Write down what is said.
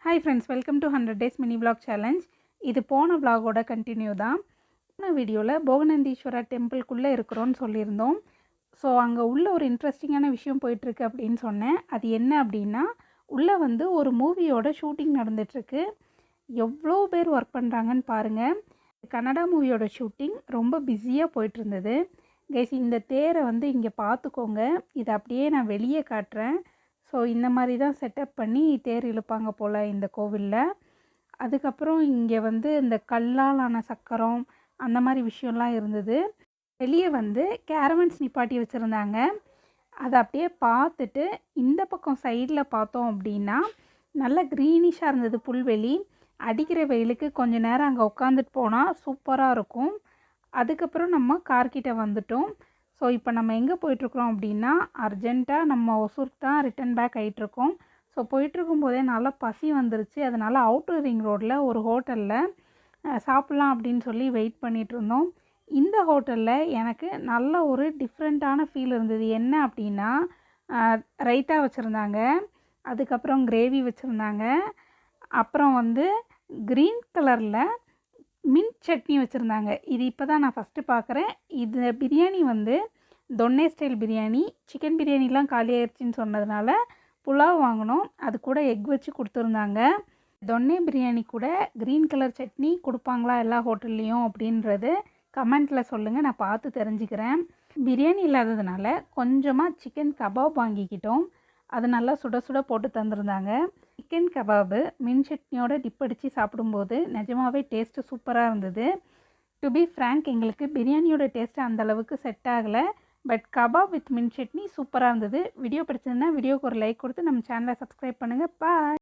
Hi friends, welcome to 100 days mini vlog challenge. இது போன vlogோட continue தான். போன வீடியோவில் போகநந்தீஸ்வரா டெம்பிள்குள்ளே இருக்கிறோன்னு சொல்லியிருந்தோம். ஸோ அங்கே உள்ள ஒரு இன்ட்ரெஸ்டிங்கான விஷயம் போயிட்டுருக்கு அப்படின்னு சொன்னேன். அது என்ன அப்படின்னா, உள்ளே ஒரு மூவியோட ஷூட்டிங் நடந்துகிட்ருக்கு. எவ்வளோ பேர் ஒர்க் பண்ணுறாங்கன்னு பாருங்கள். கன்னடா மூவியோட ஷூட்டிங் ரொம்ப பிஸியாக போயிட்டு இருந்தது. கைஸ், இந்த தேரை இங்கே பார்த்துக்கோங்க. இதை அப்படியே நான் வெளியே காட்டுறேன். ஸோ இந்த மாதிரி தான் செட்டப் பண்ணி தேர் இழுப்பாங்க போல் இந்த கோவிலில். அதுக்கப்புறம் இங்கே இந்த கல்லால் ஆன சக்கரம் அந்த மாதிரி விஷயம்லாம் இருந்தது. வெளியே கேரவன்ஸ் நிப்பாட்டி வச்சுருந்தாங்க. அதை அப்படியே பார்த்துட்டு இந்த பக்கம் சைடில் பார்த்தோம் அப்படின்னா நல்ல க்ரீனிஷாக இருந்தது புல்வெளி. அடிக்கிற வெயிலுக்கு கொஞ்சம் நேரம் அங்கே உட்காந்துட்டு போனால் சூப்பராக இருக்கும். அதுக்கப்புறம் நம்ம கார்கிட்ட வந்துட்டோம். ஸோ இப்போ நம்ம எங்கே போயிட்டுருக்குறோம் அப்படின்னா, அர்ஜெண்ட்டாக நம்ம ஒசூருக்கு தான் ரிட்டன் பேக் ஆகிட்ருக்கோம். ஸோ போயிட்டுருக்கும் போதே நல்லா பசி வந்துருச்சு. அதனால் அவுட்டர் ரிங் ரோட்டில் ஒரு ஹோட்டலில் சாப்பிட்லாம் அப்படின்னு சொல்லி வெயிட் பண்ணிகிட்ருந்தோம். இந்த ஹோட்டலில் எனக்கு நல்ல ஒரு டிஃப்ரெண்ட்டான ஃபீல் இருந்தது. என்ன அப்படின்னா, ரைத்தா வச்சுருந்தாங்க, அதுக்கப்புறம் கிரேவி வச்சுருந்தாங்க, அப்புறம் க்ரீன் கலரில் மின்ட் சட்னி வச்சுருந்தாங்க. இது இப்போ தான் நான் ஃபஸ்ட்டு பார்க்குறேன். இது பிரியாணி தொன்னே ஸ்டைல் பிரியாணி. சிக்கன் பிரியாணிலாம் காலி ஆயிடுச்சின்னு சொன்னதுனால புலாவ் வாங்கினோம். அது கூட எக் வச்சு கொடுத்துருந்தாங்க. தொன்னே பிரியாணி கூட க்ரீன் கலர் சட்னி கொடுப்பாங்களா எல்லா ஹோட்டல்லையும் அப்படின்றது கமெண்ட்டில் சொல்லுங்கள், நான் பார்த்து தெரிஞ்சுக்கிறேன். பிரியாணி இல்லாததுனால கொஞ்சமாக சிக்கன் கபாப் வாங்கிக்கிட்டோம். அது நல்லா சுட சுட போட்டு தந்துருந்தாங்க. சிக்கன் கபாபு மின் சட்னியோட டிப் அடித்து சாப்பிடும்போது நிஜமாகவே டேஸ்ட்டு சூப்பராக இருந்தது. டு பி ஃப்ராங்க், எங்களுக்கு பிரியாணியோட டேஸ்ட்டு அந்தளவுக்கு செட் ஆகலை. பட் கபாப் வித் மின் சட்னி சூப்பராக இருந்தது. வீடியோ பிடிச்சதுன்னா வீடியோக்கு ஒரு லைக் கொடுத்து நம்ம சேனலை சப்ஸ்கிரைப் பண்ணுங்கள். பாய்.